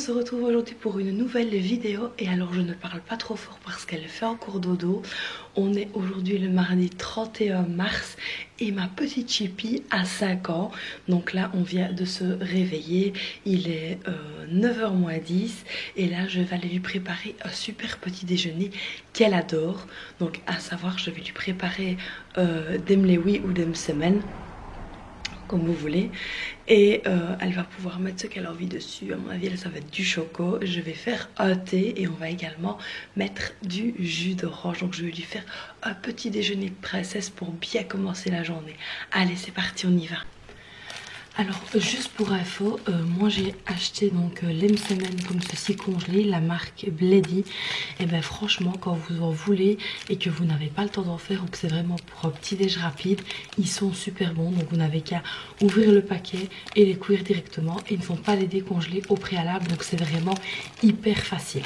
on se retrouve aujourd'hui pour une nouvelle vidéo. Et alors je ne parle pas trop fort parce qu'elle fait encore dodo. On est aujourd'hui le mardi 31 mars et ma petite Chippy a 5 ans. Donc là on vient de se réveiller, il est 9h moins 10. Et là je vais aller lui préparer un super petit déjeuner qu'elle adore. Donc à savoir, je vais lui préparer des mlewi ou des msemen, comme vous voulez, et elle va pouvoir mettre ce qu'elle a envie dessus. À mon avis ça va être du choco. Je vais faire un thé et on va également mettre du jus d'orange. Donc je vais lui faire un petit déjeuner de princesse pour bien commencer la journée. Allez, c'est parti, on y va. Alors juste pour info, moi j'ai acheté donc les msemen comme ceci congelés, la marque Bledi. Et ben franchement, quand vous en voulez et que vous n'avez pas le temps d'en faire ou que c'est vraiment pour un petit déj rapide, ils sont super bons. Donc vous n'avez qu'à ouvrir le paquet et les cuire directement, et ils ne font pas les décongeler au préalable, donc c'est vraiment hyper facile.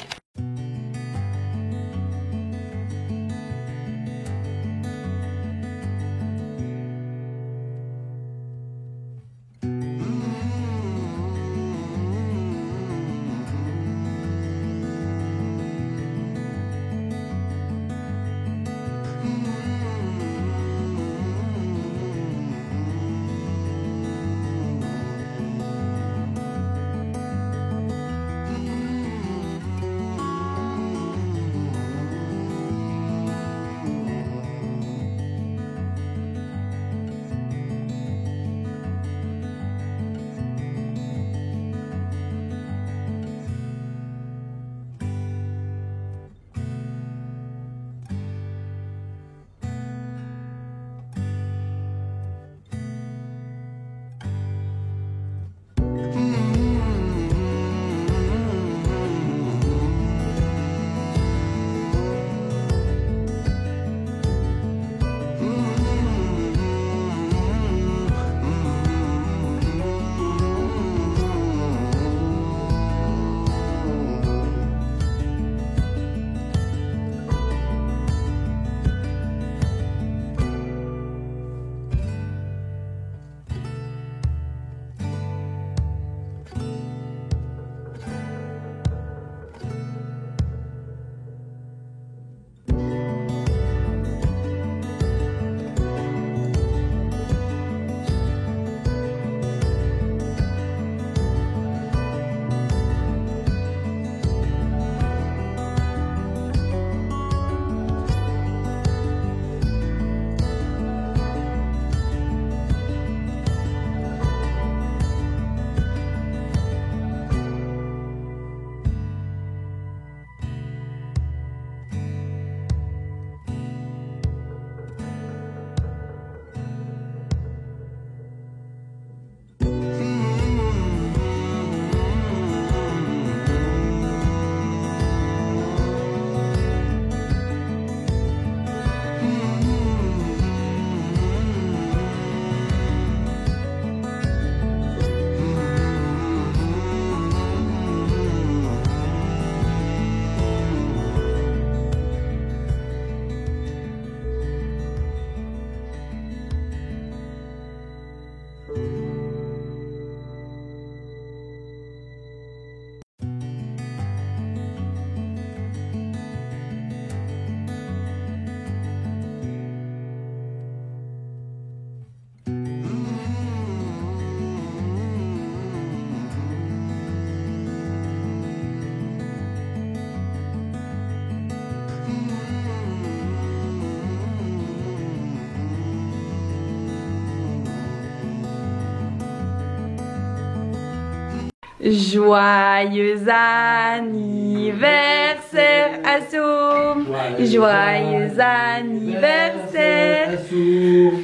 Joyeux anniversaire Assoum. Joyeux anniversaire.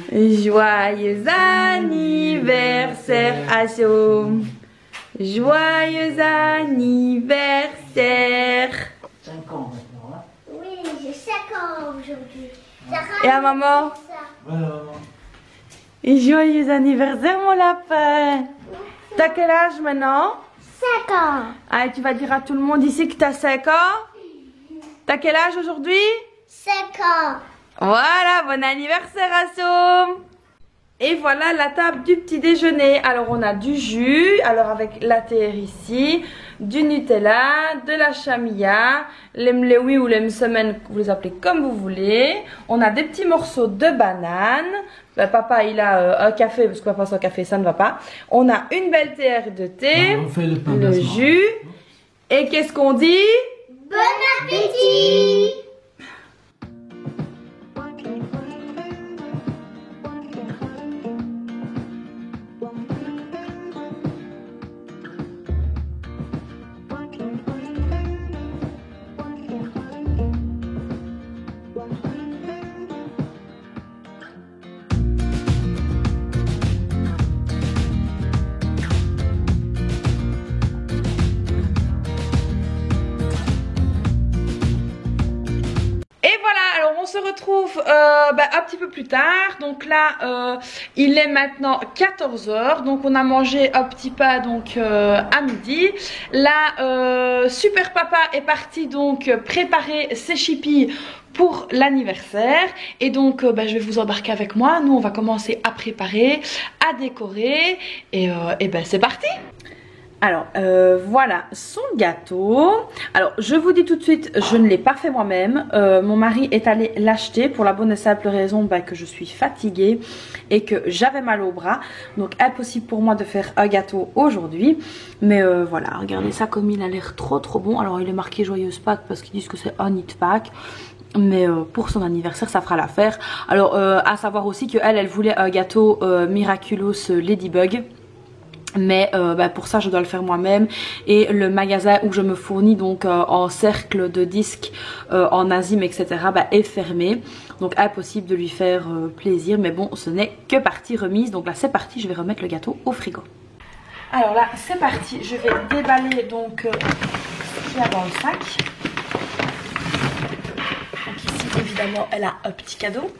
Joyeux anniversaire Assoum. Joyeux anniversaire. 5 ans maintenant, hein? Oui, j'ai 5 ans aujourd'hui. Et à maman? Voilà, maman. Et joyeux anniversaire mon lapin. T'as quel âge maintenant? 5 ans. Ah, tu vas dire à tout le monde ici que t'as 5 ans? T'as quel âge aujourd'hui? 5 ans. Voilà, bon anniversaire Assoum. Et voilà la table du petit déjeuner. Alors on a du jus, alors avec la terre ici, du Nutella, de la chamilla, l'emlewi ou l'emsemen, vous les appelez comme vous voulez. On a des petits morceaux de banane. Ben, papa il a un café, parce que papa sans café ça ne va pas. On a une belle terre de thé, on fait le jus. Et qu'est-ce qu'on dit? Bon appétit! On se retrouve un petit peu plus tard. Donc là il est maintenant 14 h, donc on a mangé un petit pas donc à midi. Là super papa est parti donc préparer ses chippies pour l'anniversaire et donc je vais vous embarquer avec moi. Nous on va commencer à préparer, à décorer et c'est parti. Alors voilà son gâteau. Alors je vous dis tout de suite, je ne l'ai pas fait moi-même. Mon mari est allé l'acheter pour la bonne et simple raison que je suis fatiguée et que j'avais mal au bras. Donc impossible pour moi de faire un gâteau aujourd'hui. Mais voilà, regardez ça comme il a l'air trop bon. Alors il est marqué joyeuse Pâques parce qu'ils disent que c'est un Eat Pâques. Mais pour son anniversaire ça fera l'affaire. Alors à savoir aussi qu'elle voulait un gâteau Miraculous Ladybug. Mais pour ça je dois le faire moi-même et le magasin où je me fournis donc en cercle de disques en Azim etc est fermé, donc impossible de lui faire plaisir. Mais bon, ce n'est que partie remise, donc là c'est parti, je vais remettre le gâteau au frigo. Alors là c'est parti, je vais déballer donc ce qu'il y a dans le sac. Donc ici évidemment elle a un petit cadeau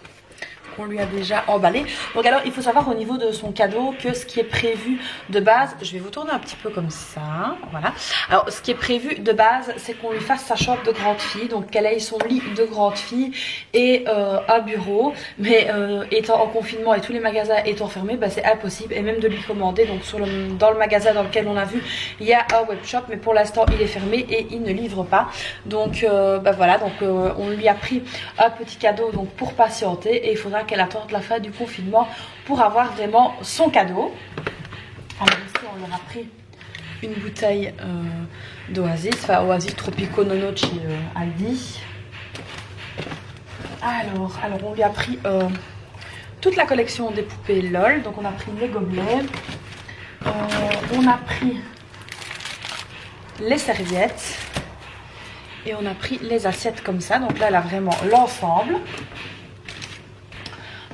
qu'on lui a déjà emballé. Donc alors il faut savoir au niveau de son cadeau que ce qui est prévu de base, je vais vous tourner un petit peu comme ça, voilà. Alors ce qui est prévu de base c'est qu'on lui fasse sa chambre de grande fille, donc qu'elle ait son lit de grande fille et un bureau. Mais étant en confinement et tous les magasins étant fermés, c'est impossible et même de lui commander. Donc dans le magasin dans lequel on a vu il y a un webshop, mais pour l'instant il est fermé et il ne livre pas. Donc voilà, donc on lui a pris un petit cadeau donc pour patienter et il faudra qu'elle attende la fin du confinement pour avoir vraiment son cadeau. Alors ici on leur a pris une bouteille d'Oasis, enfin Oasis Tropico Nono chez Aldi. Alors on lui a pris toute la collection des poupées LOL, donc on a pris les gobelets, on a pris les serviettes et on a pris les assiettes comme ça. Donc là elle a vraiment l'ensemble.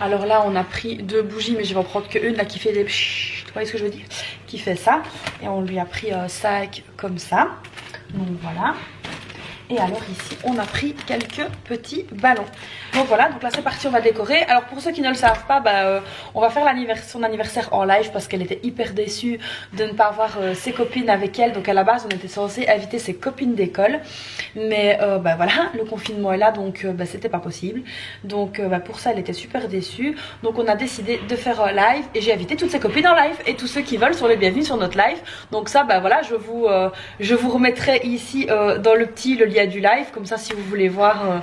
Alors là on a pris 2 bougies, mais je vais en prendre qu'une là qui fait des pshhh, vous voyez ce que je veux dire, qui fait ça. Et on lui a pris un sac comme ça, donc voilà. Et alors ici on a pris quelques petits ballons. Donc voilà, donc là c'est parti, on va décorer. Alors pour ceux qui ne le savent pas, on va faire son anniversaire en live parce qu'elle était hyper déçue de ne pas avoir ses copines avec elle. Donc à la base on était censé inviter ses copines d'école, mais voilà, le confinement est là, donc c'était pas possible. Donc pour ça elle était super déçue. Donc on a décidé de faire un live et j'ai invité toutes ses copines en live et tous ceux qui veulent sont les bienvenus sur notre live. Donc ça voilà, je vous remettrai ici dans le lien du live, comme ça si vous voulez voir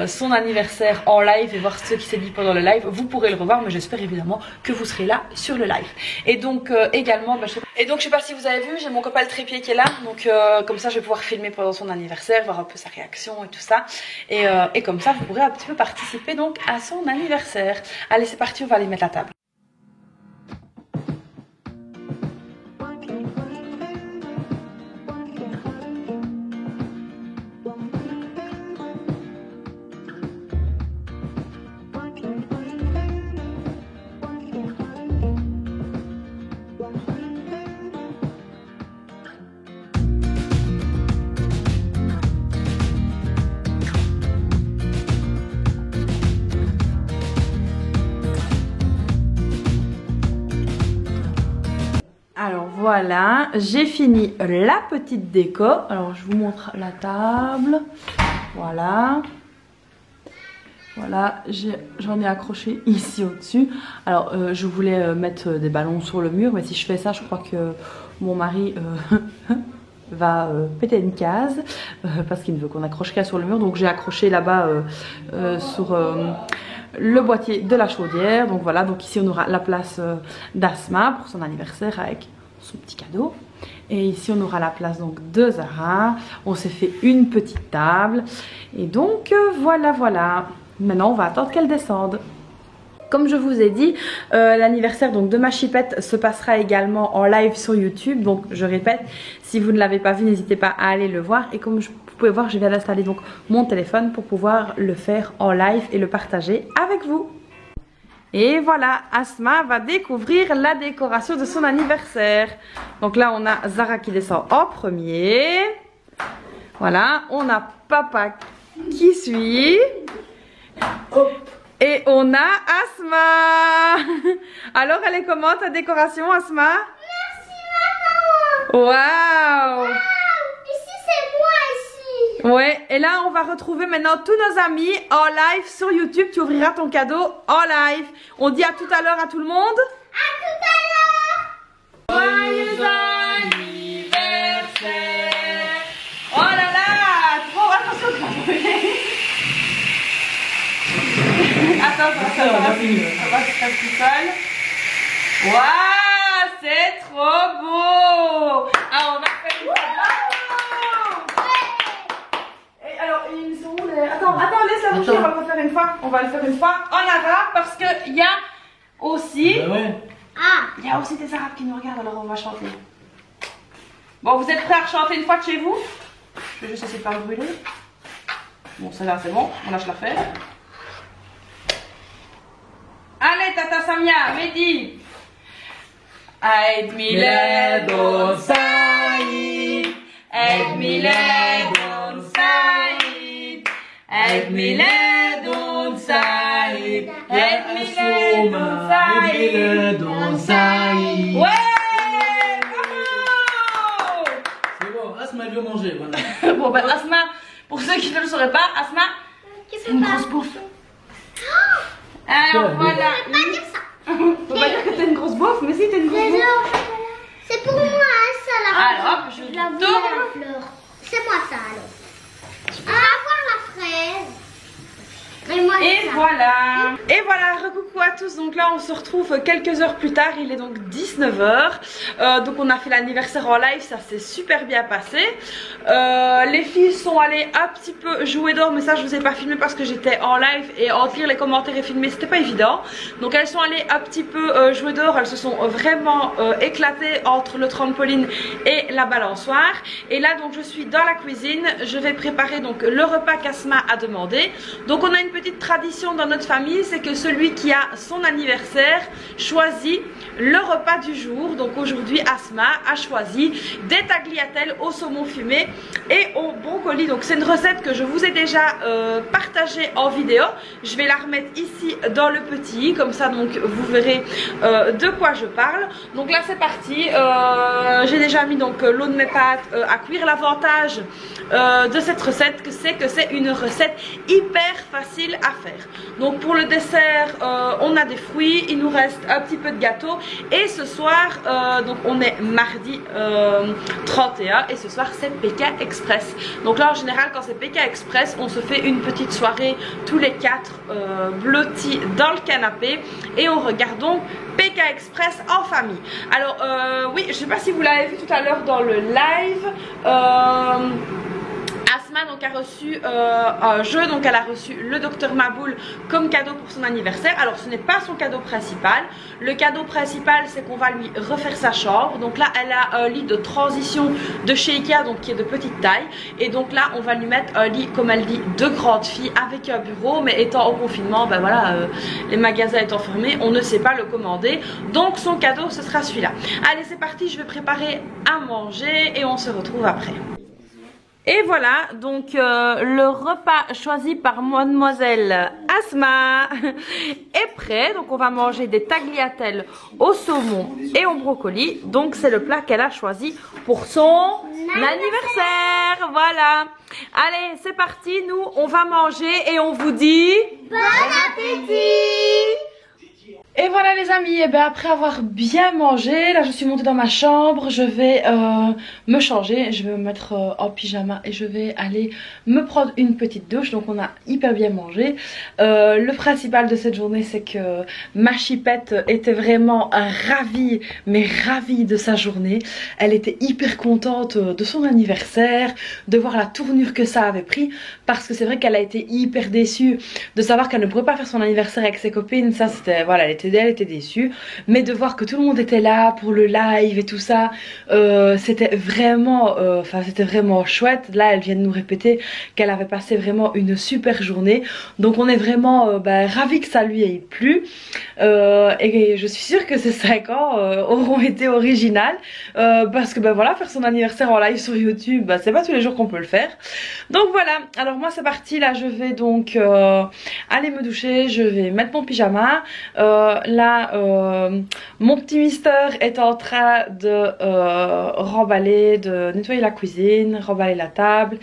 son anniversaire en live et voir ce qui s'est dit pendant le live, vous pourrez le revoir. Mais j'espère évidemment que vous serez là sur le live. Et donc également je sais pas si vous avez vu, j'ai mon copain le trépied qui est là, donc comme ça je vais pouvoir filmer pendant son anniversaire, voir un peu sa réaction et tout ça, et comme ça vous pourrez un petit peu participer donc à son anniversaire. Allez c'est parti, on va aller mettre la table. Alors voilà, j'ai fini la petite déco. Alors je vous montre la table. Voilà. Voilà, j'en ai accroché ici au-dessus. Alors, je voulais mettre des ballons sur le mur, mais si je fais ça, je crois que mon mari va péter une case parce qu'il ne veut qu'on accroche qu'à sur le mur. Donc, j'ai accroché là-bas sur le boîtier de la chaudière. Donc, voilà, donc ici, on aura la place d'Asma pour son anniversaire avec son petit cadeau. Et ici, on aura la place donc de Zara. On s'est fait une petite table. Et donc, voilà. Maintenant, on va attendre qu'elle descende. Comme je vous ai dit, l'anniversaire donc de ma chipette se passera également en live sur YouTube. Donc, je répète, si vous ne l'avez pas vu, n'hésitez pas à aller le voir. Et comme vous pouvez voir, je viens d'installer donc mon téléphone pour pouvoir le faire en live et le partager avec vous. Et voilà, Asma va découvrir la décoration de son anniversaire. Donc là, on a Zara qui descend en premier. Voilà, on a papa qui suit. Et on a Asma. Alors, elle est comment ta décoration, Asma? Merci maman. Waouh. Ici c'est moi ici. Ouais, et là on va retrouver maintenant tous nos amis en live sur YouTube. Tu ouvriras ton cadeau en live. On dit à tout à l'heure à tout le monde. À tout à l'heure. Joyeux anniversaire. Oh là là, trop attention de pas brûler. Attends, ça va se faire tout seul. Waouh, c'est trop beau. Ah, on va faire une fois. Et alors, ils sont où les... Attends, laisse la bouger, on va le refaire une fois. On va le faire une fois en arabe parce qu'il y a aussi... Bah ouais. Il y a aussi des arabes qui nous regardent, alors on va chanter. Bon, vous êtes prêts à chanter une fois de chez vous? Je vais juste essayer de pas brûler. Bon, celle-là c'est bon, on lâche l'affaire. Allez, Tata Samia, Mehdi. Eid Miladun Saïd, Eid Miladun Saïd, Eid Miladun Saïd, Eid Miladun Saïd. Ouais, bravo. C'est bon, Asma elle veut manger. Voilà. Bon, ben Asma, pour ceux qui ne le sauraient pas, Asma, c'est une grosse bouffe. Alors voilà. Pas dire ça. Faut pas dire que t'es une grosse bouffe, mais si t'es une grosse bouffe. C'est pour moi ça la Alors hop, je la tourne. fleur. C'est moi ça alors. On va voir la fraise. Et moi Et ça. voilà. Et voilà, recoucou à tous. Donc là on se retrouve quelques heures plus tard. Il est donc 19h. Donc on a fait l'anniversaire en live. Ça s'est super bien passé. Les filles sont allées un petit peu jouer dehors. Mais ça je vous ai pas filmé parce que j'étais en live. Et en lire les commentaires et filmer c'était pas évident. Donc elles sont allées un petit peu jouer dehors. Elles se sont vraiment éclatées entre le trampoline et la balançoire. Et là donc je suis dans la cuisine. Je vais préparer donc le repas qu'Asma a demandé. Donc on a une petite tradition dans notre famille, c'est que celui qui a son anniversaire choisit le repas du jour. Donc aujourd'hui Asma a choisi des tagliatelles au saumon fumé et au brocoli. Donc c'est une recette que je vous ai déjà partagée en vidéo. Je vais la remettre ici dans le petit i, comme ça donc vous verrez de quoi je parle. Donc là c'est parti. J'ai déjà mis donc l'eau de mes pâtes à cuire. L'avantage de cette recette c'est que c'est une recette hyper facile à faire. Donc pour le dessert on a des fruits, il nous reste un petit peu de gâteau et ce soir donc on est mardi 31 et ce soir c'est PK Express. Donc là en général quand c'est PK Express on se fait une petite soirée tous les quatre blottis dans le canapé et on regarde donc PK Express en famille. Alors oui, je sais pas si vous l'avez vu tout à l'heure dans le live. Asma donc a reçu un jeu, donc elle a reçu le Docteur Maboul comme cadeau pour son anniversaire. Alors ce n'est pas son cadeau principal. Le cadeau principal c'est qu'on va lui refaire sa chambre. Donc là elle a un lit de transition de chez Ikea, donc qui est de petite taille. Et donc là on va lui mettre un lit comme elle dit de grande fille avec un bureau. Mais étant au confinement, ben voilà, les magasins étant fermés, on ne sait pas le commander. Donc son cadeau ce sera celui-là. Allez c'est parti, je vais préparer à manger et on se retrouve après. Et voilà, donc le repas choisi par mademoiselle Asma est prêt. Donc on va manger des tagliatelles au saumon et au brocoli. Donc c'est le plat qu'elle a choisi pour son anniversaire. voilà. Allez, c'est parti, nous, on va manger et on vous dit... Bon appétit! Et voilà les amis, et bien après avoir bien mangé, là je suis montée dans ma chambre, je vais me changer, je vais me mettre en pyjama et je vais aller me prendre une petite douche. Donc on a hyper bien mangé. Le principal de cette journée, c'est que ma chipette était vraiment ravie, mais ravie de sa journée. Elle était hyper contente de son anniversaire, de voir la tournure que ça avait pris, parce que c'est vrai qu'elle a été hyper déçue de savoir qu'elle ne pourrait pas faire son anniversaire avec ses copines. Ça c'était, voilà, elle était déçue, mais de voir que tout le monde était là pour le live et tout ça, c'était vraiment chouette. Là elle vient de nous répéter qu'elle avait passé vraiment une super journée, donc on est vraiment ravis que ça lui ait plu, et je suis sûre que ces 5 ans auront été originales, parce que voilà, faire son anniversaire en live sur YouTube, c'est pas tous les jours qu'on peut le faire. Donc voilà, alors moi c'est parti, là je vais donc aller me doucher, je vais mettre mon pyjama. Là mon petit mister est en train de remballer, de nettoyer la cuisine, remballer la table.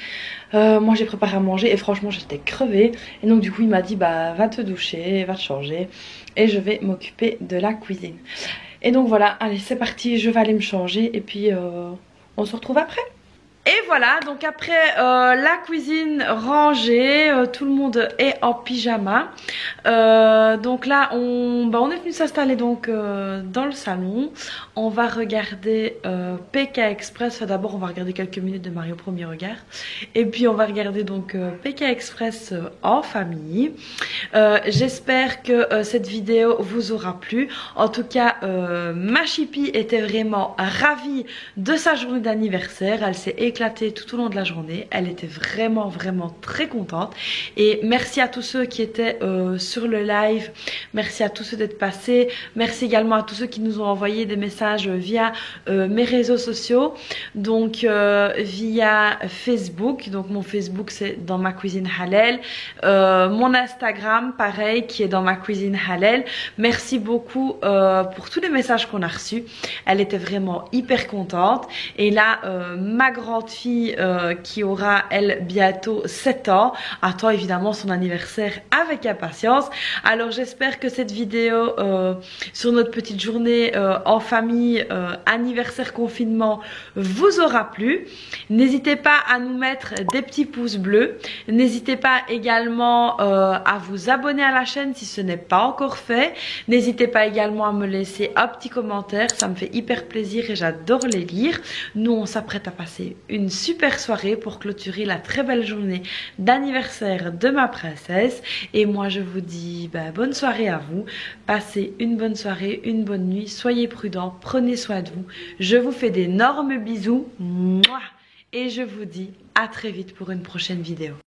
Moi j'ai préparé à manger et franchement j'étais crevée, et donc du coup il m'a dit va te doucher, va te changer, et je vais m'occuper de la cuisine. Et donc voilà, allez c'est parti, je vais aller me changer et puis on se retrouve après. Et voilà, donc après la cuisine rangée, tout le monde est en pyjama. Donc là on est venu s'installer donc dans le salon. On va regarder PK Express. Enfin, d'abord on va regarder quelques minutes de Mario Premier Regard, et puis on va regarder donc PK Express en famille. J'espère que cette vidéo vous aura plu. En tout cas ma chipie était vraiment ravie de sa journée d'anniversaire. Elle s'est éclatée tout au long de la journée. Elle était vraiment très contente. Et merci à tous ceux qui étaient sur le live. Merci à tous ceux d'être passés. Merci également à tous ceux qui nous ont envoyé des messages via mes réseaux sociaux. Donc via Facebook. Donc mon Facebook c'est dans ma cuisine halal. Mon Instagram pareil qui est dans ma cuisine halal. Merci beaucoup pour tous les messages qu'on a reçus. Elle était vraiment hyper contente. Et là ma grande fille qui aura elle bientôt 7 ans attend évidemment son anniversaire avec impatience. Alors j'espère que cette vidéo sur notre petite journée en famille, anniversaire confinement, vous aura plu. N'hésitez pas à nous mettre des petits pouces bleus. N'hésitez pas également à vous abonner à la chaîne si ce n'est pas encore fait. N'hésitez pas également à me laisser un petit commentaire, ça me fait hyper plaisir et j'adore les lire. Nous on s'apprête à passer une super soirée pour clôturer la très belle journée d'anniversaire de ma princesse. Et moi je vous dis bonne soirée à vous. Passez une bonne soirée, une bonne nuit. Soyez prudents, prenez soin de vous. Je vous fais d'énormes bisous. Mouah. Et je vous dis à très vite pour une prochaine vidéo.